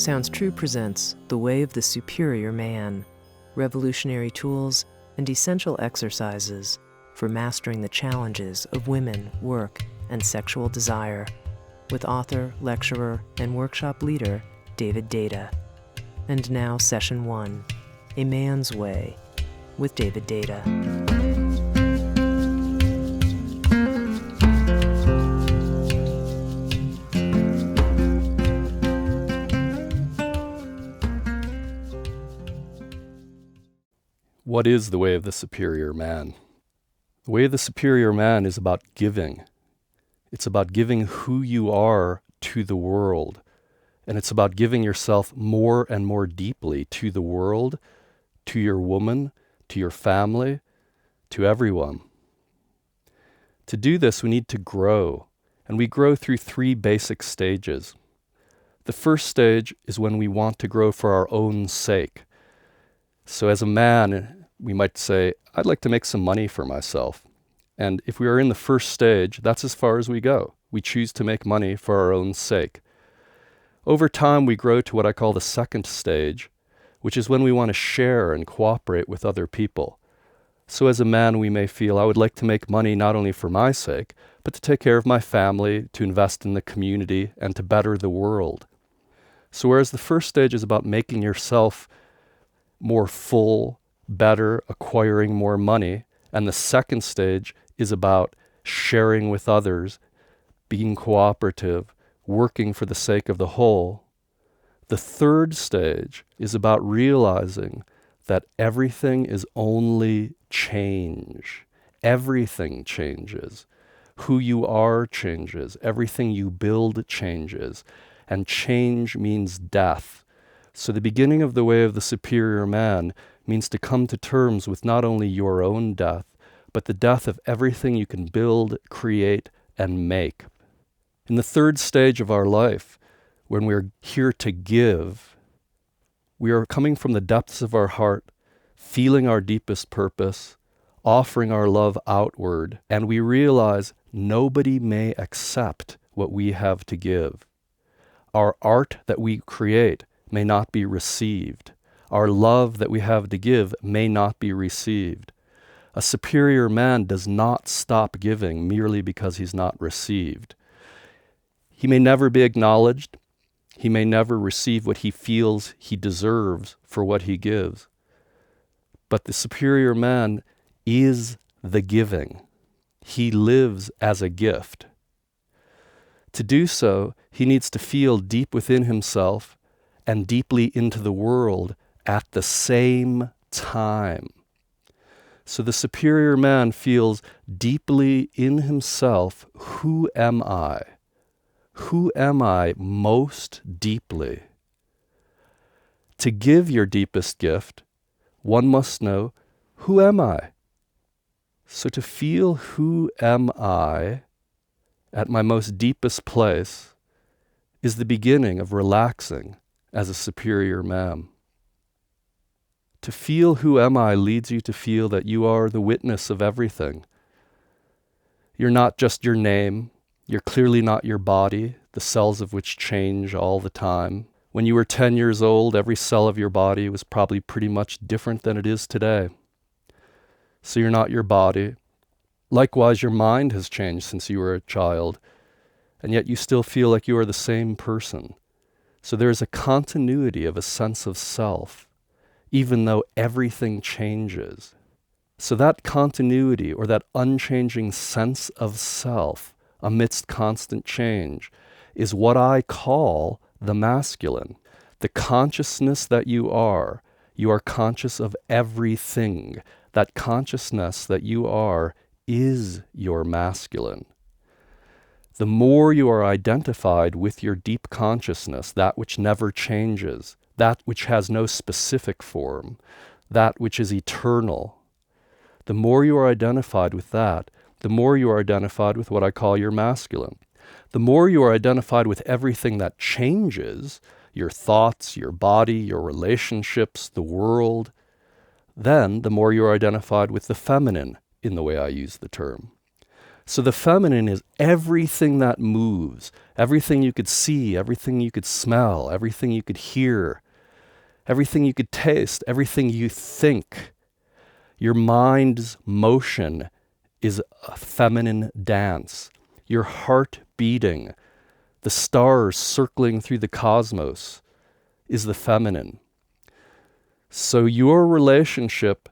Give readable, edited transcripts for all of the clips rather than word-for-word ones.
Sounds True presents The Way of the Superior Man, revolutionary tools and essential exercises for mastering the challenges of women, work, and sexual desire, with author, lecturer, and workshop leader Deida. And now Session 1, A Man's Way, with Deida. What is the way of the superior man? The way of the superior man is about giving. It's about giving who you are to the world. And it's about giving yourself more and more deeply to the world, to your woman, to your family, to everyone. To do this, we need to grow. And we grow through 3 basic stages. The first stage is when we want to grow for our own sake. So as a man, we might say, I'd like to make some money for myself. And if we are in the first stage, that's as far as we go. We choose to make money for our own sake. Over time, we grow to what I call the second stage, which is when we want to share and cooperate with other people. So as a man, we may feel, I would like to make money not only for my sake, but to take care of my family, to invest in the community, and to better the world. So whereas the first stage is about making yourself more full, better, acquiring more money, and the second stage is about sharing with others, being cooperative, working for the sake of the whole. The third stage is about realizing that everything is only change. Everything changes. Who you are changes. Everything you build changes. And change means death. So the beginning of the way of the superior man means to come to terms with not only your own death, but the death of everything you can build, create, and make. In the third stage of our life, when we're here to give, we are coming from the depths of our heart, feeling our deepest purpose, offering our love outward, and we realize nobody may accept what we have to give. Our art that we create may not be received. Our love that we have to give may not be received. A superior man does not stop giving merely because he's not received. He may never be acknowledged. He may never receive what he feels he deserves for what he gives. But the superior man is the giving. He lives as a gift. To do so, he needs to feel deep within himself and deeply into the world at the same time. So the superior man feels deeply in himself, who am I? Who am I most deeply? To give your deepest gift, one must know, who am I? So to feel who am I at my most deepest place is the beginning of relaxing as a superior man. To feel who am I leads you to feel that you are the witness of everything. You're not just your name. You're clearly not your body, the cells of which change all the time. When you were 10 years old, every cell of your body was probably pretty much different than it is today. So you're not your body. Likewise, your mind has changed since you were a child, and yet you still feel like you are the same person. So there is a continuity of a sense of self, even though everything changes. So that continuity, or that unchanging sense of self amidst constant change, is what I call the masculine. The consciousness that you are conscious of everything. That consciousness that you are is your masculine. The more you are identified with your deep consciousness, that which never changes, that which has no specific form, that which is eternal, the more you are identified with that, the more you are identified with what I call your masculine. The more you are identified with everything that changes, your thoughts, your body, your relationships, the world, then the more you are identified with the feminine, in the way I use the term. So the feminine is everything that moves, everything you could see, everything you could smell, everything you could hear, everything you could taste, everything you think. Your mind's motion is a feminine dance. Your heart beating, the stars circling through the cosmos is the feminine. So your relationship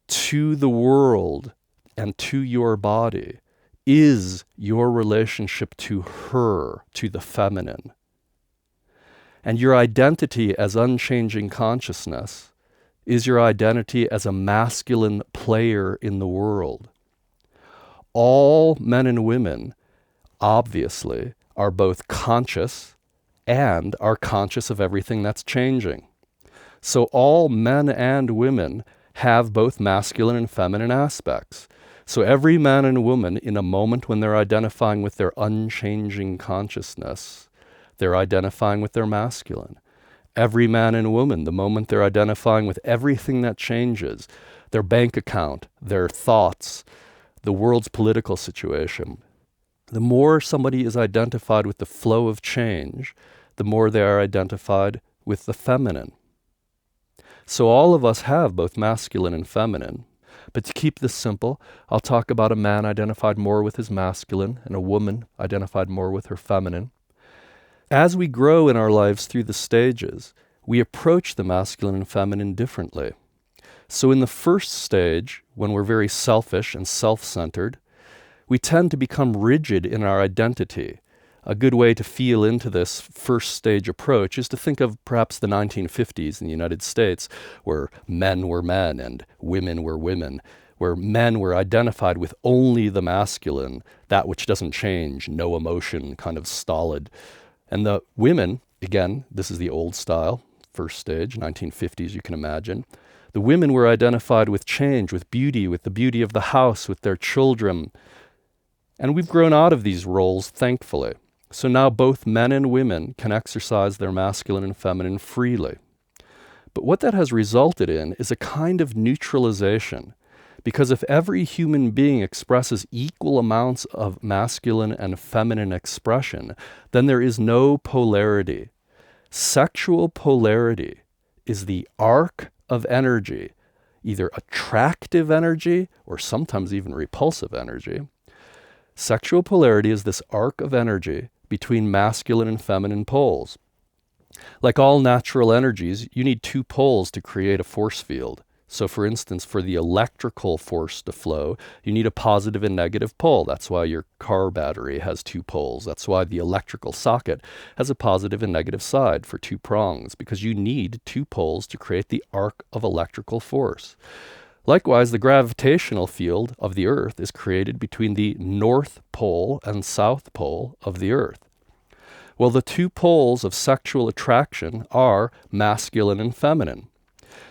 to the world and to your body is your relationship to her, to the feminine. And your identity as unchanging consciousness is your identity as a masculine player in the world. All men and women, obviously, are both conscious and are conscious of everything that's changing. So all men and women have both masculine and feminine aspects. So every man and woman, in a moment when they're identifying with their unchanging consciousness, they're identifying with their masculine. Every man and woman, the moment they're identifying with everything that changes, their bank account, their thoughts, the world's political situation, the more somebody is identified with the flow of change, the more they are identified with the feminine. So all of us have both masculine and feminine. But to keep this simple, I'll talk about a man identified more with his masculine and a woman identified more with her feminine. As we grow in our lives through the stages, we approach the masculine and feminine differently. So in the first stage, when we're very selfish and self-centered, we tend to become rigid in our identity. A good way to feel into this first stage approach is to think of perhaps the 1950s in the United States, where men were men and women were women, where men were identified with only the masculine, that which doesn't change, no emotion, kind of stolid. And the women, again, this is the old style, first stage, 1950s, you can imagine. The women were identified with change, with the beauty of the house, with their children. And we've grown out of these roles, thankfully. So now both men and women can exercise their masculine and feminine freely. But what that has resulted in is a kind of neutralization. Because if every human being expresses equal amounts of masculine and feminine expression, then there is no polarity. Sexual polarity is the arc of energy, either attractive energy or sometimes even repulsive energy. Sexual polarity is this arc of energy between masculine and feminine poles. Like all natural energies, you need two poles to create a force field. So for instance, for the electrical force to flow, you need a positive and negative pole. That's why your car battery has two poles. That's why the electrical socket has a positive and negative side for two prongs, because you need two poles to create the arc of electrical force. Likewise, the gravitational field of the Earth is created between the North Pole and South Pole of the Earth. Well, the two poles of sexual attraction are masculine and feminine.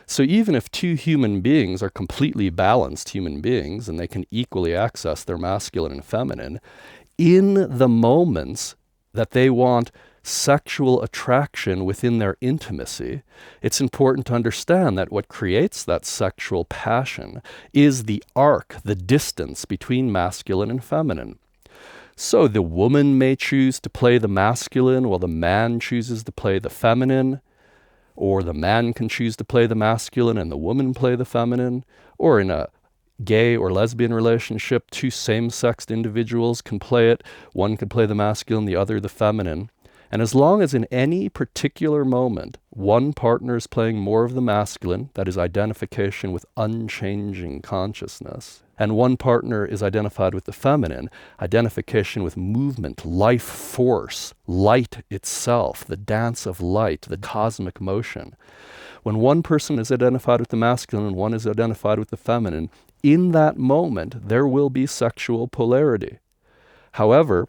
So even if two human beings are completely balanced human beings and they can equally access their masculine and feminine, in the moments that they want sexual attraction within their intimacy, it's important to understand that what creates that sexual passion is the arc, the distance between masculine and feminine. So the woman may choose to play the masculine while the man chooses to play the feminine, or the man can choose to play the masculine and the woman play the feminine, or in a gay or lesbian relationship, two same-sexed individuals can play it. One can play the masculine, the other the feminine. And as long as in any particular moment, one partner is playing more of the masculine, that is identification with unchanging consciousness, and one partner is identified with the feminine, identification with movement, life force, light itself, the dance of light, the cosmic motion. When one person is identified with the masculine and one is identified with the feminine, in that moment, there will be sexual polarity. However,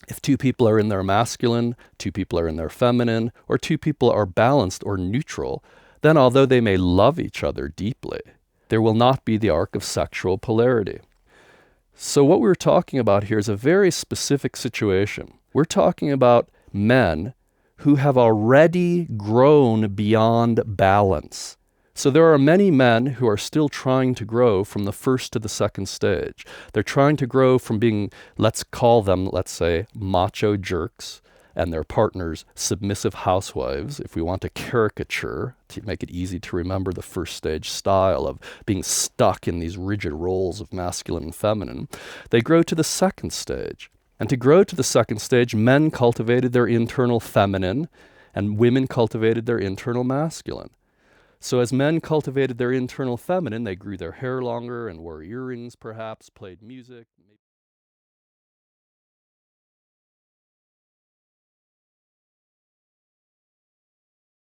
if two people are in their masculine, two people are in their feminine, or two people are balanced or neutral, then although they may love each other deeply, there will not be the arc of sexual polarity. So what we're talking about here is a very specific situation. We're talking about men who have already grown beyond balance. So there are many men who are still trying to grow from the first to the second stage. They're trying to grow from being, let's call them, let's say, macho jerks, and their partners submissive housewives, if we want to caricature, to make it easy to remember the first stage style of being stuck in these rigid roles of masculine and feminine. They grow to the second stage. And to grow to the second stage, men cultivated their internal feminine, and women cultivated their internal masculine. So as men cultivated their internal feminine, they grew their hair longer and wore earrings, perhaps, played music.